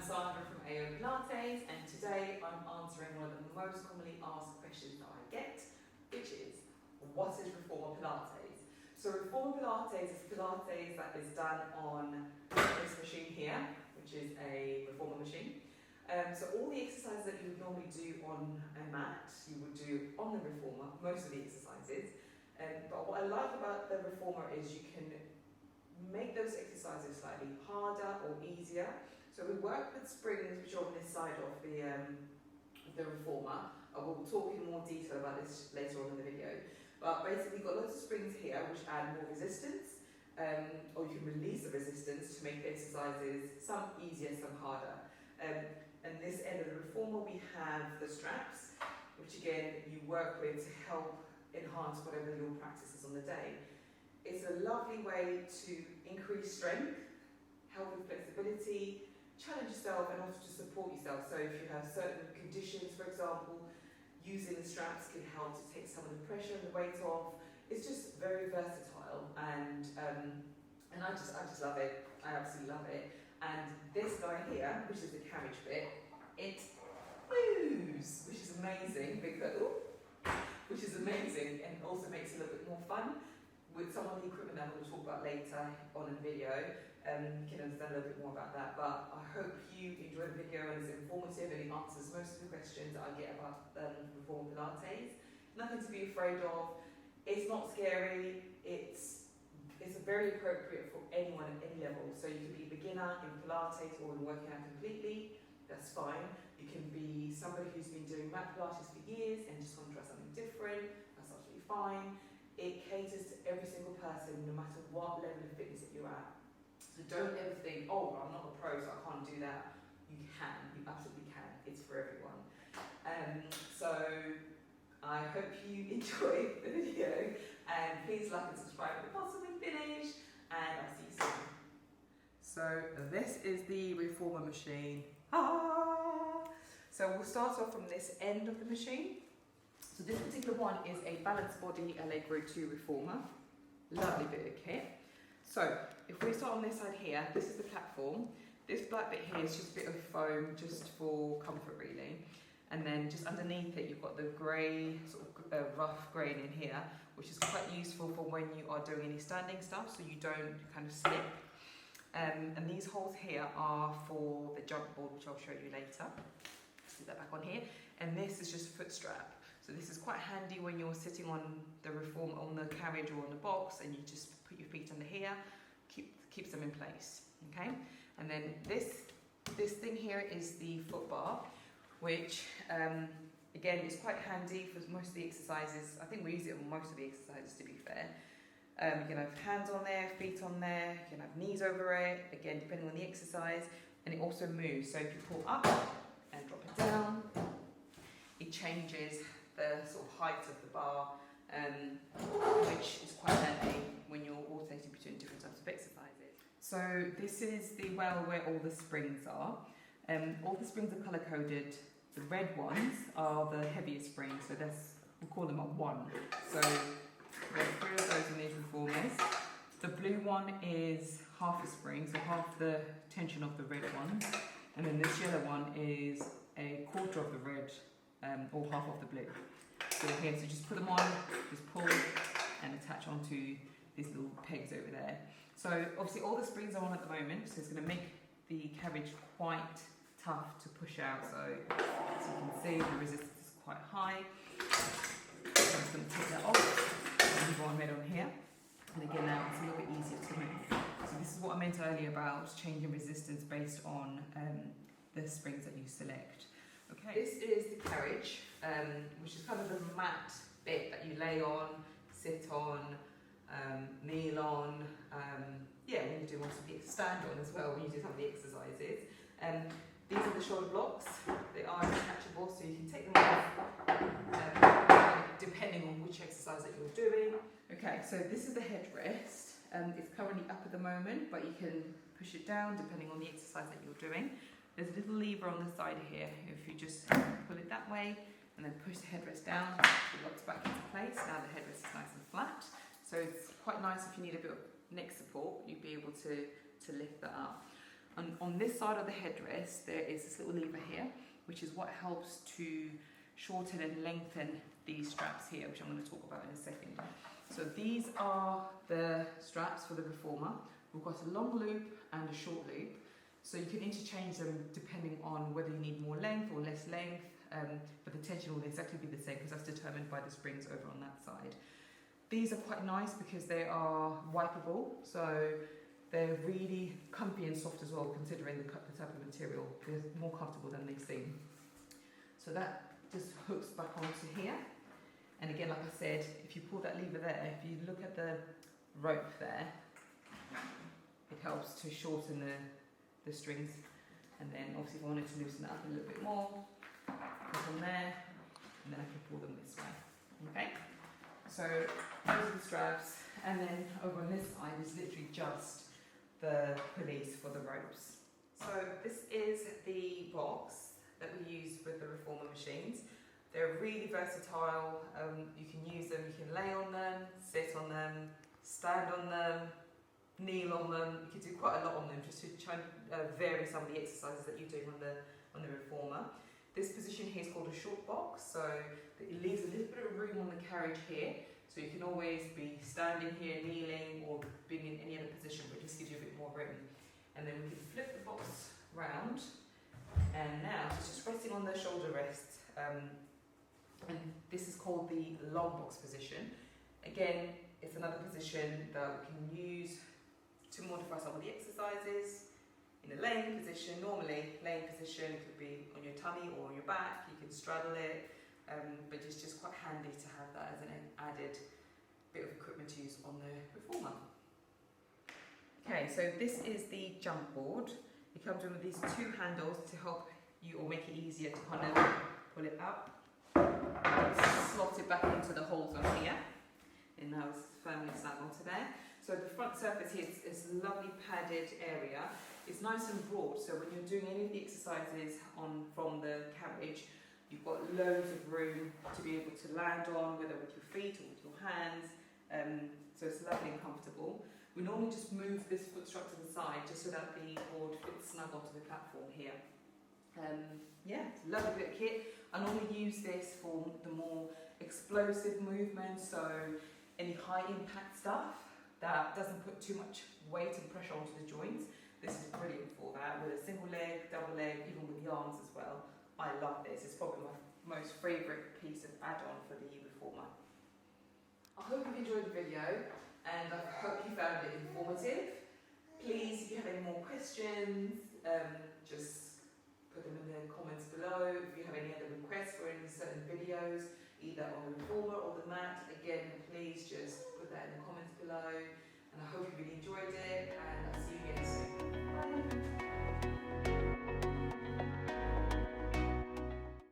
Sandra from AO Pilates, and today I'm answering one of the most commonly asked questions that I get, which is, what is Reformer Pilates? So Reformer Pilates is Pilates that is done on this machine here, which is a Reformer machine. So all the exercises that you would normally do on a mat, you would do on the Reformer, most of the exercises. But what I like about the Reformer is you can make those exercises slightly harder or easier. So we work with springs which are on this side of the Reformer. I will talk in more detail about this later on in the video. But basically you've got lots of springs here which add more resistance, or you can release the resistance to make the exercises some easier, some harder. And this end of the Reformer we have the straps, which again you work with to help enhance whatever your practice is on the day. It's a lovely way to increase strength, help with flexibility, challenge yourself and also to support yourself. So if you have certain conditions, for example, using the straps can help to take some of the pressure and the weight off. It's just very versatile and I just love it. I absolutely love it. And this guy here, which is the carriage bit, it moves, which is amazing and also makes it a little bit more fun. With some of the equipment that I'm going to talk about later on in the video, you can understand a little bit more about that. But I hope you enjoy the video and it's informative and it answers most of the questions that I get about Reformer Pilates. Nothing to be afraid of. It's not scary. It's very appropriate for anyone at any level. So you can be a beginner in Pilates or in working out completely. That's fine. You can be somebody who's been doing mat Pilates for years and just want to try something different. That's absolutely fine. It caters to every single person, no matter what level of fitness that you're at. So don't ever think, oh, I'm not a pro, so I can't do that. You can, you absolutely can. It's for everyone. So I hope you enjoyed the video, and please like and subscribe at the bottom when finished, and I'll see you soon. So this is the Reformer machine. So we'll start off from this end of the machine. So this particular one is a balanced body Allegro 2 Reformer. Lovely bit of kit. So if we start on this side here, this is the platform. This black bit here is just a bit of foam, just for comfort really. And then just underneath it, you've got the grey, sort of rough grain in here, which is quite useful for when you are doing any standing stuff, so you don't kind of slip. And these holes here are for the jump board, which I'll show you later. Stick that back on here. And this is just foot strap. So this is quite handy when you're sitting on the Reformer, on the carriage or on the box, and you just put your feet under here, keeps them in place, okay? And then this thing here is the foot bar, which again is quite handy for most of the exercises. I think we use it on most of the exercises, to be fair. You can have hands on there, feet on there, you can have knees over it, again depending on the exercise, and it also moves. So if you pull up and drop it down, it changes the sort of height of the bar, which is quite handy when you're alternating between different types of exercises. So this is the well where all the springs are. All the springs are colour coded. The red ones are the heaviest springs, so we'll call them a 1. So there's 3 of those in these Reformers. The blue one is half a spring, so half the tension of the red one, and then this yellow one is a quarter of the red, or half of the blue. So here, so just put them on, just pull and attach onto these little pegs over there. So obviously all the springs are on at the moment, so it's going to make the carriage quite tough to push out. So as you can see, the resistance is quite high. So I'm just going to take that off and move on red on here. And again now it's a little bit easier to move. So this is what I meant earlier about changing resistance based on the springs that you select. Okay. This is the carriage, which is kind of the mat bit that you lay on, sit on, kneel on, when you do most of the stand on as well, when you do some of the exercises. These are the shoulder blocks. They are detachable, so you can take them off depending on which exercise that you're doing. Okay, so this is the headrest. It's currently up at the moment, but you can push it down depending on the exercise that you're doing. There's a little lever on the side here. If you just pull it that way and then push the headrest down, it locks back into place. Now the headrest is nice and flat. So it's quite nice if you need a bit of neck support, you'd be able to lift that up. And on this side of the headrest, there is this little lever here, which is what helps to shorten and lengthen these straps here, which I'm going to talk about in a second. So these are the straps for the reformer. We've got a long loop and a short loop. So you can interchange them depending on whether you need more length or less length, but the tension will exactly be the same because that's determined by the springs over on that side. These are quite nice because they are wipeable, so they're really comfy and soft as well, considering the type of material. They're more comfortable than they seem. So that just hooks back onto here. And again, like I said, if you pull that lever there, if you look at the rope there, it helps to shorten the strings. And then obviously if I wanted to loosen it up a little bit more, go from there, and then I can pull them this way. Okay? So those are the straps, and then over on this side is literally just the pulleys for the ropes. So this is the box that we use with the reformer machines. They're really versatile. You can use them, you can lay on them, sit on them, stand on them, kneel on them. You can do quite a lot on them just to try and vary some of the exercises that you're doing on the reformer. This position here is called a short box, so it leaves a little bit of room on the carriage here, so you can always be standing here, kneeling, or being in any other position, but it just gives you a bit more room. And then we can flip the box round, and now it's just resting on the shoulder rest, and this is called the long box position. Again, it's another position that we can use to modify some of the exercises. In a laying position, normally laying position could be on your tummy or on your back, you can straddle it, but it's just quite handy to have that as an added bit of equipment to use on the reformer. Okay, so this is the jump board. It comes in with these two handles to help you or make it easier to kind of pull it up, slot it back into the holes on here, and now it's firmly snug onto there. So the front surface here is a lovely padded area. It's nice and broad, so when you're doing any of the exercises from the carriage, you've got loads of room to be able to land on, whether with your feet or with your hands. So it's lovely and comfortable. We normally just move this foot strap to the side just so that the board fits snug onto the platform here. Yeah, it's a lovely bit of kit. I normally use this for the more explosive movements, so any high impact stuff that doesn't put too much weight and pressure onto the joints. This is brilliant for that, with a single leg, double leg, even with the arms as well. I love this. It's probably my most favourite piece of add-on for the reformer. I hope you've enjoyed the video, and I hope you found it informative. Please, if you have any more questions, just put them in the comments below. If you have any other requests for any certain videos, either on the reformer or the mat, again, please just put that in the comments below. And I hope you really enjoyed it, and